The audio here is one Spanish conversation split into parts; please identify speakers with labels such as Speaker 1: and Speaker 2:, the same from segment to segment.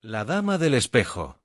Speaker 1: La dama del espejo.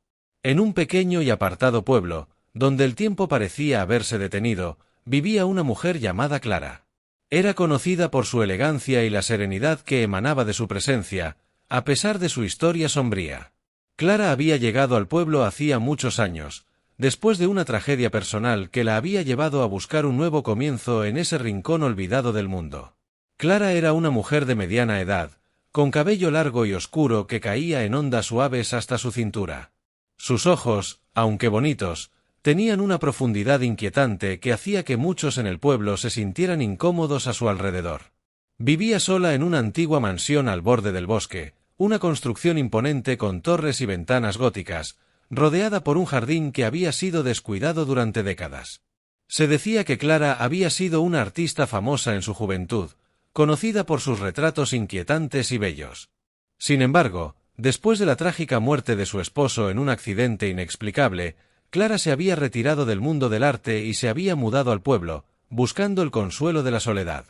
Speaker 1: En un pequeño y apartado pueblo, donde el tiempo parecía haberse detenido, vivía una mujer llamada Clara. Era conocida por su elegancia y la serenidad que emanaba de su presencia, a pesar de su historia sombría. Clara había llegado al pueblo hacía muchos años, después de una tragedia personal que la había llevado a buscar un nuevo comienzo en ese rincón olvidado del mundo. Clara era una mujer de mediana edad, con cabello largo y oscuro que caía en ondas suaves hasta su cintura. Sus ojos, aunque bonitos, tenían una profundidad inquietante que hacía que muchos en el pueblo se sintieran incómodos a su alrededor. Vivía sola en una antigua mansión al borde del bosque, una construcción imponente con torres y ventanas góticas, rodeada por un jardín que había sido descuidado durante décadas. Se decía que Clara había sido una artista famosa en su juventud, conocida por sus retratos inquietantes y bellos. Sin embargo, después de la trágica muerte de su esposo en un accidente inexplicable, Clara se había retirado del mundo del arte y se había mudado al pueblo, buscando el consuelo de la soledad.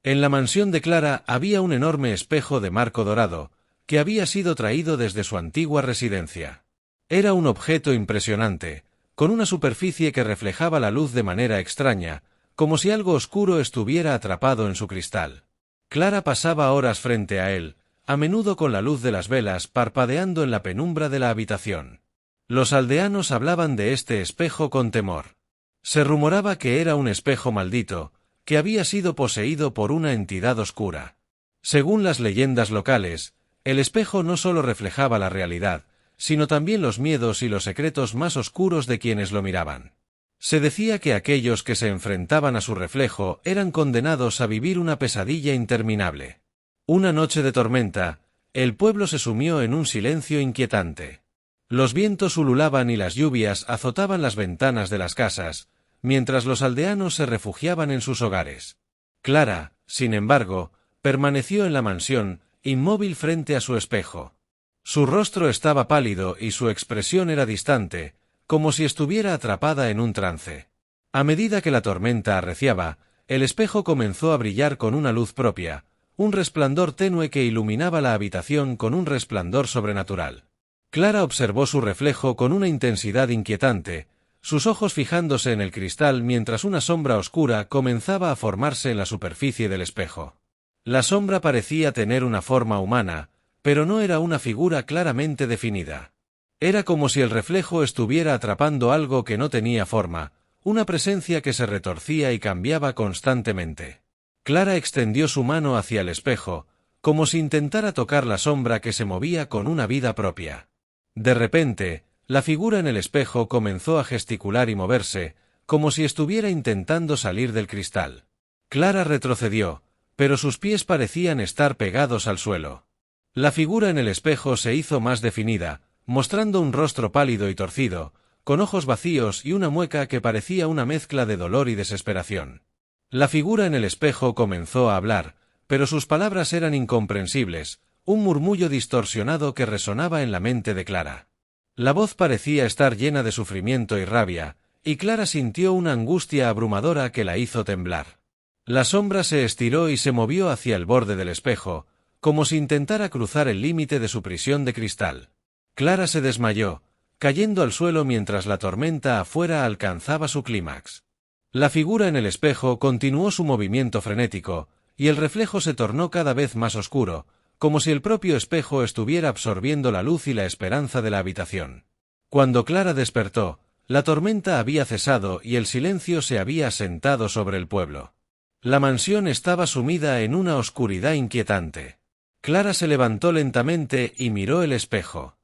Speaker 1: En la mansión de Clara había un enorme espejo de marco dorado, que había sido traído desde su antigua residencia. Era un objeto impresionante, con una superficie que reflejaba la luz de manera extraña, como si algo oscuro estuviera atrapado en su cristal. Clara pasaba horas frente a él, a menudo con la luz de las velas parpadeando en la penumbra de la habitación. Los aldeanos hablaban de este espejo con temor. Se rumoraba que era un espejo maldito, que había sido poseído por una entidad oscura. Según las leyendas locales, el espejo no solo reflejaba la realidad, sino también los miedos y los secretos más oscuros de quienes lo miraban. Se decía que aquellos que se enfrentaban a su reflejo eran condenados a vivir una pesadilla interminable. Una noche de tormenta, el pueblo se sumió en un silencio inquietante. Los vientos ululaban y las lluvias azotaban las ventanas de las casas, mientras los aldeanos se refugiaban en sus hogares. Clara, sin embargo, permaneció en la mansión, inmóvil frente a su espejo. Su rostro estaba pálido y su expresión era distante, como si estuviera atrapada en un trance. A medida que la tormenta arreciaba, el espejo comenzó a brillar con una luz propia, un resplandor tenue que iluminaba la habitación con un resplandor sobrenatural. Clara observó su reflejo con una intensidad inquietante, sus ojos fijándose en el cristal mientras una sombra oscura comenzaba a formarse en la superficie del espejo. La sombra parecía tener una forma humana, pero no era una figura claramente definida. Era como si el reflejo estuviera atrapando algo que no tenía forma, una presencia que se retorcía y cambiaba constantemente. Clara extendió su mano hacia el espejo, como si intentara tocar la sombra que se movía con una vida propia. De repente, la figura en el espejo comenzó a gesticular y moverse, como si estuviera intentando salir del cristal. Clara retrocedió, pero sus pies parecían estar pegados al suelo. La figura en el espejo se hizo más definida, mostrando un rostro pálido y torcido, con ojos vacíos y una mueca que parecía una mezcla de dolor y desesperación. La figura en el espejo comenzó a hablar, pero sus palabras eran incomprensibles, un murmullo distorsionado que resonaba en la mente de Clara. La voz parecía estar llena de sufrimiento y rabia, y Clara sintió una angustia abrumadora que la hizo temblar. La sombra se estiró y se movió hacia el borde del espejo, como si intentara cruzar el límite de su prisión de cristal. Clara se desmayó, cayendo al suelo mientras la tormenta afuera alcanzaba su clímax. La figura en el espejo continuó su movimiento frenético, y el reflejo se tornó cada vez más oscuro, como si el propio espejo estuviera absorbiendo la luz y la esperanza de la habitación. Cuando Clara despertó, la tormenta había cesado y el silencio se había asentado sobre el pueblo. La mansión estaba sumida en una oscuridad inquietante. Clara se levantó lentamente y miró el espejo.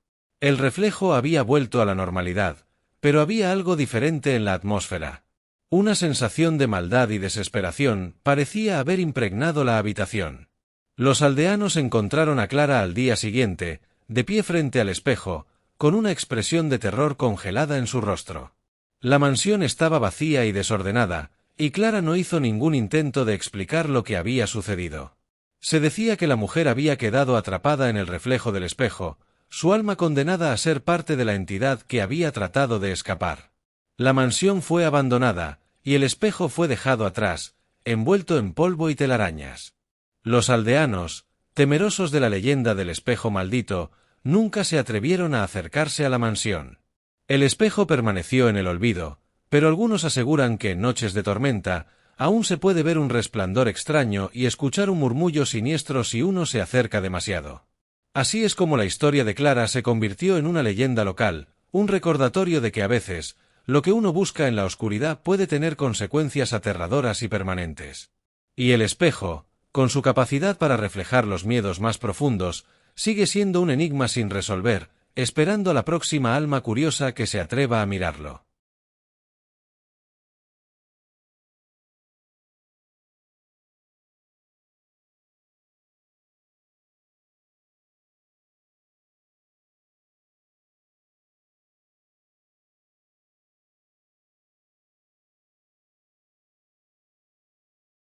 Speaker 1: El reflejo había vuelto a la normalidad, pero había algo diferente en la atmósfera. Una sensación de maldad y desesperación parecía haber impregnado la habitación. Los aldeanos encontraron a Clara al día siguiente, de pie frente al espejo, con una expresión de terror congelada en su rostro. La mansión estaba vacía y desordenada, y Clara no hizo ningún intento de explicar lo que había sucedido. Se decía que la mujer había quedado atrapada en el reflejo del espejo, su alma condenada a ser parte de la entidad que había tratado de escapar. La mansión fue abandonada, y el espejo fue dejado atrás, envuelto en polvo y telarañas. Los aldeanos, temerosos de la leyenda del espejo maldito, nunca se atrevieron a acercarse a la mansión. El espejo permaneció en el olvido, pero algunos aseguran que en noches de tormenta aún se puede ver un resplandor extraño y escuchar un murmullo siniestro si uno se acerca demasiado. Así es como la historia de Clara se convirtió en una leyenda local, un recordatorio de que a veces, lo que uno busca en la oscuridad puede tener consecuencias aterradoras y permanentes. Y el espejo, con su capacidad para reflejar los miedos más profundos, sigue siendo un enigma sin resolver, esperando a la próxima alma curiosa que se atreva a mirarlo.